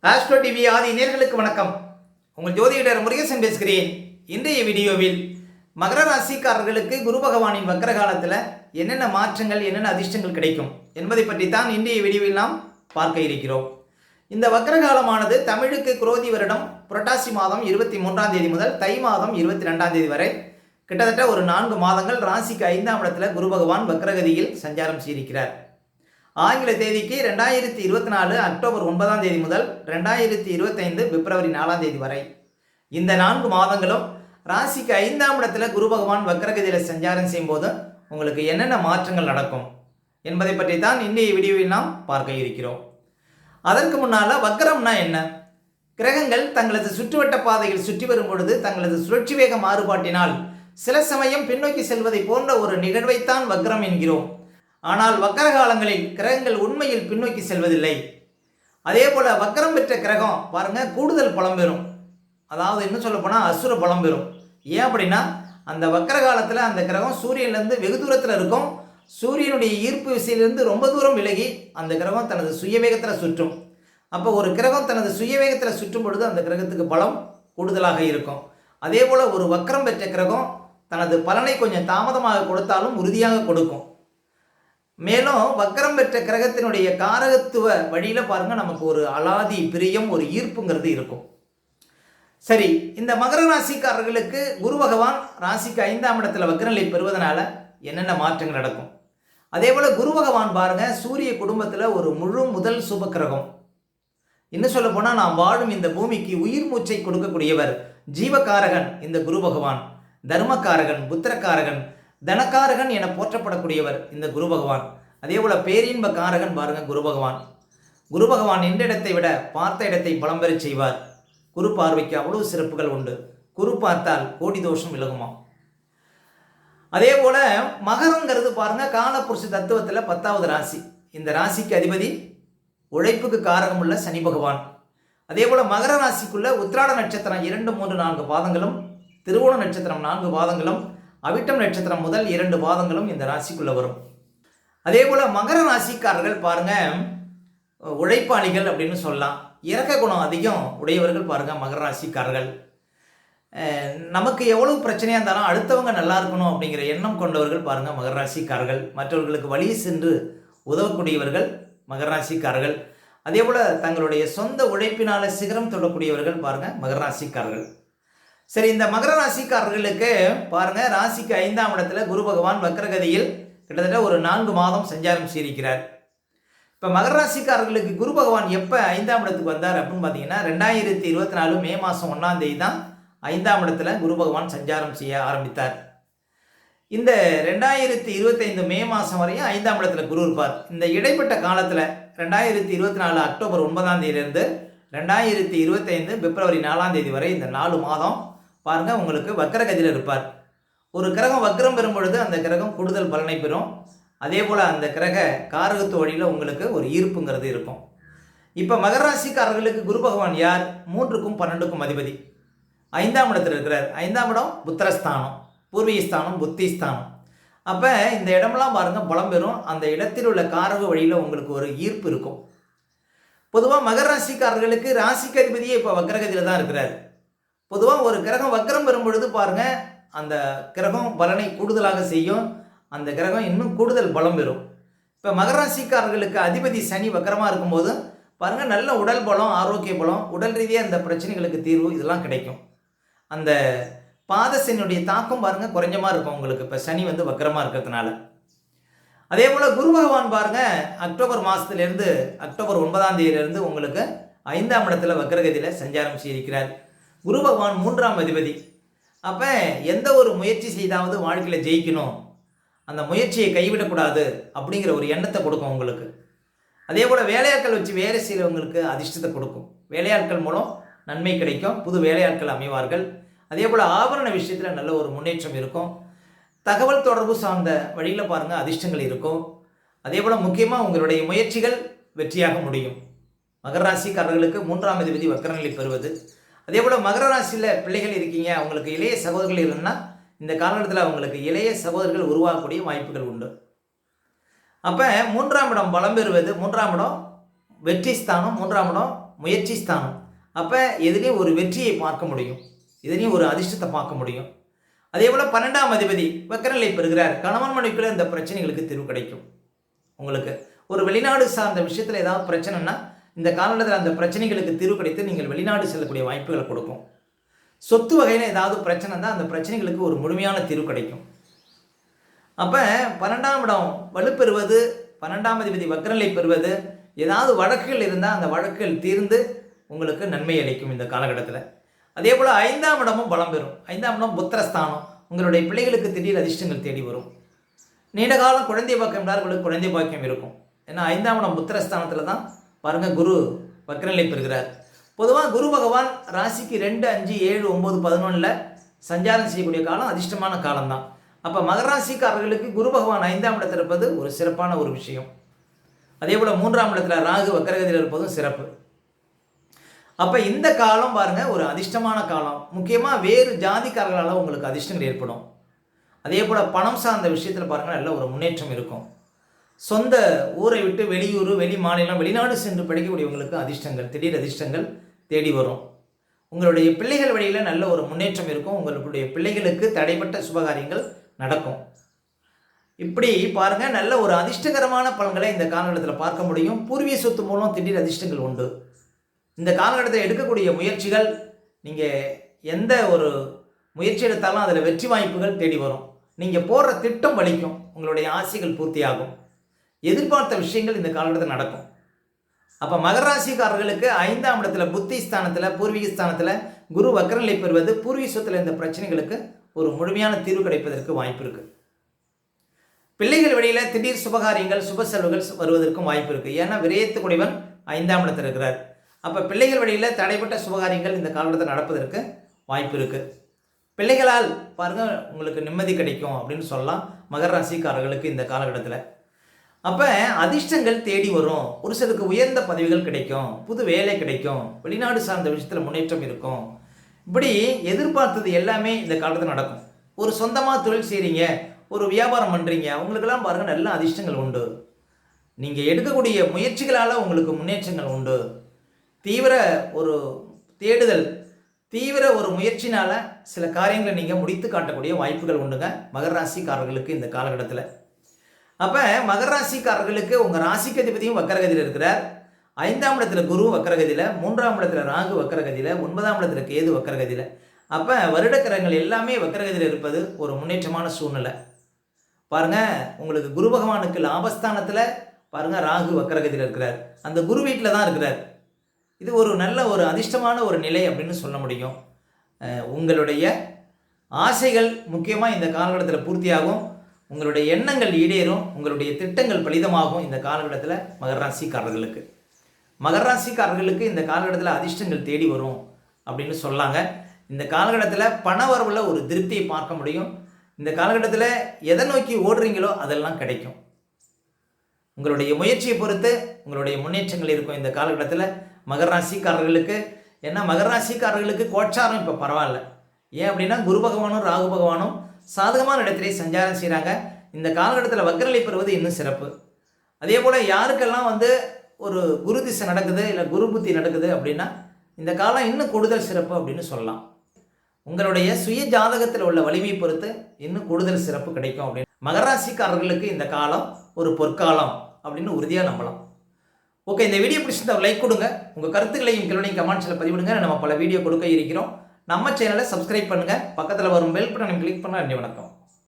Astro TV ஆதி நேயர்களுக்கு வணக்கம். உங்கள் ஜோதிடர் முருகேசன் பேசுகிறேன். இன்றைய வீடியோவில் மகர ராசிக்காரர்களுக்கு குரு பகவானின் வக்கர காலத்தில் என்னென்ன மாற்றங்கள் என்னென்ன அதிர்ஷ்டங்கள் கிடைக்கும் என்பதை பற்றி தான் இன்றைய வீடியோவில் நாம் பார்க்க இருக்கிறோம். இந்த வக்கர காலமானது தமிழுக்கு குரோதி வருடம் புரட்டாசி மாதம் 23ஆம் தேதி முதல் தை மாதம் 22ஆம் தேதி வரை கிட்டத்தட்ட ஒரு 4 மாதங்கள் ராசிக்கு 5ஆம் இடத்துல குரு பகவான் வக்கரகதியில் சஞ்சாரம் செய்திருக்கிறார். ஆங்கில தேதிக்கு 2024 அக்டோபர் 9ஆம் தேதி முதல் 2025 பிப்ரவரி 4ஆம் தேதி வரை இந்த 4 மாதங்களும் ராசிக்கு 5ஆம் இடத்துல குரு பகவான் வக்கரகதியில் சஞ்சாரம் செய்யும்போது உங்களுக்கு என்னென்ன மாற்றங்கள் நடக்கும் என்பதை பற்றி தான் இன்றைய வீடியோவில் நாம் பார்க்க இருக்கிறோம். அதற்கு முன்னால் வக்கரம்னா என்ன? கிரகங்கள் தங்களது சுற்றுவட்ட பாதையில் சுற்றி வரும் பொழுது தங்களது சுழற்சி வேக மாறுபாட்டினால் சில சமயம் பின்னோக்கி செல்வதை போன்ற ஒரு நிகழ்வைத்தான் வக்கரம் என்கிறோம். ஆனால் வக்கர காலங்களில் கிரகங்கள் உண்மையில் பின்னோக்கி செல்வதில்லை. அதே போல் வக்கரம் பெற்ற கிரகம் பாருங்கள் கூடுதல் பலம் பெறும். அதாவது இன்னும் சொல்ல போனால் அசுர பலம் பெறும். ஏன் அப்படின்னா அந்த வக்கர காலத்தில் அந்த கிரகம் சூரியன்லேருந்து வெகு தூரத்தில் இருக்கும். சூரியனுடைய ஈர்ப்பு விசையிலிருந்து ரொம்ப தூரம் விலகி அந்த கிரகம் தனது சுயவேகத்தில் சுற்றும். அப்போ ஒரு கிரகம் தனது சுயவேகத்தில் சுற்றும் பொழுது அந்த கிரகத்துக்கு பலம் கூடுதலாக இருக்கும். அதே போல் ஒரு வக்கரம் பெற்ற கிரகம் தனது பலனை கொஞ்சம் தாமதமாக கொடுத்தாலும் உறுதியாக கொடுக்கும். மேலும் வக்கரம் பெற்ற கிரகத்தினுடைய காரகத்துவ வழியில் பாருங்கள் நமக்கு ஒரு அலாதி பிரியம் ஒரு ஈர்ப்புங்கிறது இருக்கும். சரி, இந்த மகர ராசிக்காரர்களுக்கு குரு பகவான் ராசிக்கு 5ஆம் இடத்துல வக்கரநிலை பெறுவதனால என்னென்ன மாற்றங்கள் நடக்கும்? அதே போல் குரு பகவான் பாருங்கள் சூரிய குடும்பத்தில் ஒரு முழு முதல் சுப கிரகம். இன்னும் சொல்ல போனால் நாம் வாழும் இந்த பூமிக்கு உயிர் மூச்சை கொடுக்கக்கூடியவர் ஜீவகாரகன் இந்த குரு பகவான். தர்மகாரகன், புத்திரக்காரகன், தனக்காரகன் என போற்றப்படக்கூடியவர் இந்த குரு பகவான். அதே போல பேரின்ப காரகன் பாருங்க குரு பகவான். குரு பகவான் எந்த இடத்தை விட பார்த்த இடத்தை பலம் பெறச் செய்வார். குரு பார்வைக்கு அவ்வளவு சிறப்புகள் உண்டு. குரு பார்த்தால் கோடி தோஷம் விலகுமா. அதே போல மகரங்கிறது பாருங்க காலபுருஷ தத்துவத்தில் 10வது ராசி. இந்த ராசிக்கு அதிபதி உழைப்புக்கு காரகம் உள்ள சனி பகவான். அதே போல மகர ராசிக்குள்ள உத்திராட நட்சத்திரம் 2, 3, 4 பாதங்களும், திருவோண நட்சத்திரம் 4 பாதங்களும், அவிட்டம் நட்சத்திரம் முதல் 2 பாதங்களும் இந்த ராசிக்குள்ள வரும். அதே போல மகர ராசிக்காரர்கள் பாருங்க உழைப்பாளிகள் அப்படின்னு சொல்லலாம். இறக்க குணம் அதிகம் உடையவர்கள் பாருங்க மகர ராசிக்காரர்கள். நமக்கு எவ்வளவு பிரச்சனையாக இருந்தாலும் அடுத்தவங்க நல்லா இருக்கணும் அப்படிங்கிற எண்ணம் கொண்டவர்கள் பாருங்க மகர ராசிக்காரர்கள். மற்றவர்களுக்கு வழி சென்று உதவக்கூடியவர்கள் மகர ராசிக்காரர்கள். அதே போல தங்களுடைய சொந்த உழைப்பினால சிகரம் தொடக்கூடியவர்கள் பாருங்க மகர ராசிக்காரர்கள். சரி, இந்த மகர ராசிக்காரர்களுக்கு பாருங்க ராசிக்கு 5ஆம் இடத்துல குரு பகவான் வக்கரகதியில் கிட்டத்தட்ட ஒரு 4 மாதம் சஞ்சாரம் செய்திருக்கிறார். இப்போ மகர ராசிக்காரர்களுக்கு குரு பகவான் எப்போ 5ஆம் இடத்துக்கு வந்தார் அப்படின்னு பார்த்தீங்கன்னா 2024 மே மாதம் 1ஆம் தேதி தான் 5ஆம் இடத்துல குரு பகவான் சஞ்சாரம் செய்ய ஆரம்பித்தார். இந்த 2025 மே மாதம் வரையும் 5ஆம் இடத்துல குரு இருப்பார். இந்த இடைப்பட்ட காலத்தில் 2024 அக்டோபர் 9ஆம் தேதியிலிருந்து 2025 பிப்ரவரி 4ஆம் தேதி வரை இந்த 4 மாதம் பாருங்க உங்களுக்கு வக்கரகதியில் இருப்பார். ஒரு கிரகம் வக்கரம் பெறும் பொழுது அந்த கிரகம் கூடுதல் பலனை பெறும். அதே போல் அந்த கிரக காரகத்து வழியில் உங்களுக்கு ஒரு ஈர்ப்புங்கிறது இருக்கும். இப்போ மகர ராசிக்காரர்களுக்கு குரு பகவான் யார்? 3க்கும் 12க்கும் அதிபதி. 5ஆம் இடத்துல இருக்கிறார். 5ஆம் இடம் புத்திரஸ்தானம், பூர்வீகஸ்தானம், புத்திஸ்தானம். அப்போ இந்த இடமெல்லாம் பாருங்கள் பலம் பெறும். அந்த இடத்தில் உள்ள காரக வழியில் உங்களுக்கு ஒரு ஈர்ப்பு இருக்கும். பொதுவாக மகர ராசிக்காரர்களுக்கு ராசிக்கு அதிபதியே இப்போ வக்கரகதியில் தான் இருக்கிறார். பொதுவாக ஒரு கிரகம் வக்கரம் பெறும் பொழுது பாருங்கள் அந்த கிரகம் பலனை கூடுதலாக செய்யும். அந்த கிரகம் இன்னும் கூடுதல் பலம் பெறும். இப்போ மகர ராசிக்காரர்களுக்கு அதிபதி சனி வக்கரமாக இருக்கும்போது பாருங்கள் நல்ல உடல் பலம், ஆரோக்கிய பலம், உடல் ரீதியாக இந்த பிரச்சனைகளுக்கு தீர்வு இதெல்லாம் கிடைக்கும். அந்த பாதசனியுடைய தாக்கம் பாருங்கள் குறைஞ்சமாக இருக்கும் உங்களுக்கு இப்போ சனி வக்கரமாக இருக்கிறதுனால. அதே போல் குரு பகவான் பாருங்கள் அக்டோபர் மாதத்துலேருந்து அக்டோபர் 9ஆம் தேதியிலிருந்து உங்களுக்கு 5ஆம் இடத்துல வக்கரகதியில் சஞ்சாரம் செய்திருக்கிறார். குரு பகவான் 3ஆம் அதிபதி. அப்போ எந்த ஒரு முயற்சி செய்தாவது வாழ்க்கையில் ஜெயிக்கணும், அந்த முயற்சியை கைவிடக்கூடாது அப்படிங்கிற ஒரு எண்ணத்தை கொடுக்கும் உங்களுக்கு. அதே போல் வேலையாட்கள் வச்சு வேலை செய்கிறவங்களுக்கு அதிர்ஷ்டத்தை கொடுக்கும். வேலையாட்கள் மூலம் நன்மை கிடைக்கும், புது வேலையாட்கள் அமைவார்கள். அதே போல் ஆபரண விஷயத்தில் நல்ல ஒரு முன்னேற்றம் இருக்கும். தகவல் தொடர்பு சார்ந்த வழியில் பாருங்கள் அதிர்ஷ்டங்கள் இருக்கும். அதே போல் முக்கியமாக உங்களுடைய முயற்சிகள் வெற்றியாக முடியும். மகர ராசிக்காரர்களுக்கு 3ஆம் அதிபதி வக்கரநிலை பெறுவது. அதே போல் மகர ராசியில் பிள்ளைகள் இருக்கீங்க, அவங்களுக்கு இளைய சகோதரர்கள் இல்லைன்னா இந்த காலகட்டத்தில் அவங்களுக்கு இளைய சகோதரர்கள் உருவாகக்கூடிய வாய்ப்புகள் உண்டு. அப்போ 3ஆம் இடம் பலம் பெறுவது, 3ஆம் இடம் வெற்றி ஸ்தானம், 3ஆம் இடம் முயற்சி ஸ்தானம். அப்போ எதுலேயும் ஒரு வெற்றியை பார்க்க முடியும், எதுலேயும் ஒரு அதிர்ஷ்டத்தை பார்க்க முடியும். அதே போல் 12ஆம் அதிபதி வக்கரநிலை பெறுகிறார். கணவன் மனைவிக்குள்ள இந்த பிரச்சனைகளுக்கு தீர்வு கிடைக்கும். உங்களுக்கு ஒரு வெளிநாடு சார்ந்த விஷயத்தில் ஏதாவது பிரச்சனைனா இந்த காலகட்டத்தில் அந்த பிரச்சனைகளுக்கு தீர்வு கிடைத்து நீங்கள் வெளிநாடு செல்லக்கூடிய வாய்ப்புகளை கொடுக்கும். சொத்து வகையில் ஏதாவது பிரச்சனை தான் அந்த பிரச்சனைகளுக்கு ஒரு முழுமையான தீர்வு கிடைக்கும். அப்போ 12ஆம் இடம் வலுப்பெறுவது, 12ஆம் அதிபதி வக்கரநிலை பெறுவது, ஏதாவது வழக்குகள் இருந்தால் அந்த வழக்குகள் தீர்ந்து உங்களுக்கு நன்மை அளிக்கும் இந்த காலகட்டத்தில். அதே போல் 5ஆம் இடமும் பலம் பெறும். 5ஆம் இடம் புத்திரஸ்தானம். உங்களுடைய பிள்ளைகளுக்கு திடீர் அதிர்ஷ்டங்கள் தேடி வரும். நீண்ட காலம் குழந்தை பாக்கியம் இல்லாதவர்களுக்கு குழந்தை பாக்கியம் இருக்கும். ஏன்னா 5ஆம் இடம் புத்திரஸ்தானத்தில் தான் பாருங்கள் குரு வக்கரநிலை பெறுகிறார். பொதுவாக குரு பகவான் ராசிக்கு 2, 5, 7, 9, 11 சஞ்சாரம் செய்யக்கூடிய காலம் அதிர்ஷ்டமான காலம்தான். அப்போ மகர ராசிக்காரர்களுக்கு குரு பகவான் 5ஆம் இடத்தில் இருப்பது ஒரு சிறப்பான ஒரு விஷயம். அதே போல் 3ஆம் இடத்துல ராகு வக்கரகதியில் இருப்பதும் சிறப்பு. அப்போ இந்த காலம் பாருங்கள் ஒரு அதிர்ஷ்டமான காலம். முக்கியமாக வேறு ஜாதிக்காரர்களால் உங்களுக்கு அதிர்ஷ்டங்கள் ஏற்படும். அதே போல் பணம் சார்ந்த விஷயத்தில் பாருங்கள் நல்ல ஒரு முன்னேற்றம் இருக்கும். சொந்த ஊரை விட்டு வெளியூர், வெளி மாநிலம், வெளிநாடு சென்று படிக்கக்கூடியவங்களுக்கு அதிர்ஷ்டங்கள், திடீர் அதிர்ஷ்டங்கள் தேடி வரும். உங்களுடைய பிள்ளைகள் வழியில் நல்ல ஒரு முன்னேற்றம் இருக்கும். உங்களுடைய பிள்ளைகளுக்கு தடைப்பட்ட சுபகாரியங்கள் நடக்கும். இப்படி பாருங்கள் நல்ல ஒரு அதிர்ஷ்டகரமான பலன்களை இந்த காலகட்டத்தில் பார்க்க முடியும். பூர்வீக சொத்து மூலம் திடீர் அதிர்ஷ்டங்கள் உண்டு. இந்த காலகட்டத்தில் எடுக்கக்கூடிய முயற்சிகள், நீங்கள் எந்த ஒரு முயற்சி எடுத்தாலும் அதில் வெற்றி வாய்ப்புகள் தேடி வரும். நீங்கள் போடுற திட்டம் வலிக்கும். உங்களுடைய ஆசைகள் பூர்த்தியாகும். எதிர்பார்த்த விஷயங்கள் இந்த காலகட்டத்தில் நடக்கும். அப்போ மகர ராசிக்காரர்களுக்கு 5ஆம் இடத்துல புத்தி ஸ்தானத்தில், பூர்வீக ஸ்தானத்தில் குரு வக்கரநிலை பெறுவது பூர்வீக சொத்தில் இந்த பிரச்சனைகளுக்கு ஒரு முழுமையான தீர்வு கிடைப்பதற்கு வாய்ப்பு இருக்குது. பிள்ளைகள் வழியில் திடீர் சுபகாரியங்கள், சுப செலவுகள் வருவதற்கும் வாய்ப்பு இருக்குது. ஏன்னா விரயத்துக்குடையவன் 5ஆம் இடத்தில் இருக்கிறார். அப்போ பிள்ளைகள் வழியில் தடைப்பட்ட சுபகாரியங்கள் இந்த காலகட்டத்தில் நடப்பதற்கு வாய்ப்பு இருக்குது. பிள்ளைகளால் பாருங்கள் உங்களுக்கு நிம்மதி கிடைக்கும் அப்படின்னு சொல்லலாம் மகர ராசிக்காரர்களுக்கு இந்த காலகட்டத்தில். அப்போ அதிர்ஷ்டங்கள் தேடி வரும். ஒரு சிலருக்கு உயர்ந்த பதவிகள் கிடைக்கும், புது வேலை கிடைக்கும், வெளிநாடு சார்ந்த விஷயத்தில் முன்னேற்றம் இருக்கும். இப்படி எதிர்பார்த்தது எல்லாமே இந்த காலத்தில் நடக்கும். ஒரு சொந்தமாக தொழில் செய்கிறீங்க, ஒரு வியாபாரம் பண்ணுறீங்க, அவங்களுக்கெல்லாம் பாருங்கள் நல்ல அதிர்ஷ்டங்கள் உண்டு. நீங்கள் எடுக்கக்கூடிய முயற்சிகளால் உங்களுக்கு முன்னேற்றங்கள் உண்டு. தீவிர ஒரு தேடுதல், தீவிர ஒரு முயற்சினால் சில காரியங்களை நீங்கள் முடித்து காட்டக்கூடிய வாய்ப்புகள் உண்டுங்க மகர ராசிக்காரர்களுக்கு இந்த காலகட்டத்தில். அப்போ மகர ராசிக்காரர்களுக்கு உங்கள் ராசிக்கு அதிபதியும் வக்கரகதியில் இருக்கிறார். 5ஆம் இடத்துல குரு வக்கரகதியில், 3ஆம் இடத்துல ராகு வக்கரகதியில், 9ஆம் இடத்துல கேது வக்கரகதியில். அப்போ வருடக்கிரகங்கள் எல்லாமே வக்கரகதியில் இருப்பது ஒரு முன்னேற்றமான சூழ்நிலை. பாருங்கள் உங்களுக்கு குரு பகவானுக்கு லாபஸ்தானத்தில் பாருங்கள் ராகு வக்கரகதியில் இருக்கிறார். அந்த குரு வீட்டில் தான் இருக்கிறார். இது ஒரு நல்ல ஒரு அதிர்ஷ்டமான ஒரு நிலை அப்படின்னு சொல்ல முடியும். உங்களுடைய ஆசைகள் முக்கியமாக இந்த காலகட்டத்தில் பூர்த்தியாகும். உங்களுடைய எண்ணங்கள் ஈடேறும். உங்களுடைய திட்டங்கள் பலிதமாகும் இந்த காலகட்டத்தில் மகர ராசிக்காரர்களுக்கு. மகர ராசிக்காரர்களுக்கு இந்த காலகட்டத்தில் அதிர்ஷ்டங்கள் தேடி வரும் அப்படின்னு சொல்லாங்க. இந்த காலகட்டத்தில் பண வரவுல ஒரு திருப்தியை பார்க்க முடியும். இந்த காலகட்டத்தில் எதை நோக்கி ஓடுறீங்களோ அதெல்லாம் கிடைக்கும். உங்களுடைய முயற்சியை பொறுத்து உங்களுடைய முன்னேற்றங்கள் இருக்கும் இந்த காலகட்டத்தில் மகர ராசிக்காரர்களுக்கு. ஏன்னா மகர ராசிக்காரர்களுக்கு கோச்சாரம் இப்போ பரவாயில்ல. ஏன் அப்படின்னா குரு பகவானும் ராகு பகவானும் சாதகமான இடத்திலே சஞ்சாரம் செய்கிறாங்க. இந்த காலகட்டத்தில் வக்கரநிலை பெறுவது இன்னும் சிறப்பு. அதே போல் யாருக்கெல்லாம் ஒரு குரு திசை நடக்குது, இல்லை குரு புத்தி நடக்குது அப்படின்னா இந்த காலம் இன்னும் கூடுதல் சிறப்பு அப்படின்னு சொல்லலாம். உங்களுடைய சுய ஜாதகத்தில் உள்ள வலிமை பொறுத்து இன்னும் கூடுதல் சிறப்பு கிடைக்கும் அப்படின்னு மகர ராசிக்காரர்களுக்கு இந்த காலம் ஒரு பொற்காலம் அப்படின்னு உறுதியாக நம்பலாம். ஓகே, இந்த வீடியோ பிடிச்சிருந்தா ஒரு லைக் கொடுங்க. உங்கள் கருத்துக்களையும் கேள்வியும் கமெண்ட்ஸில் பதிவிடுங்க. நம்ம பல வீடியோ கொடுக்க இருக்கிறோம். நம்ம சேனலை சப்ஸ்கிரைப் பண்ணுங்கள். பக்கத்தில் வரும் பெல் பட்டனை கிளிக் பண்ண. நன்றி, வணக்கம்.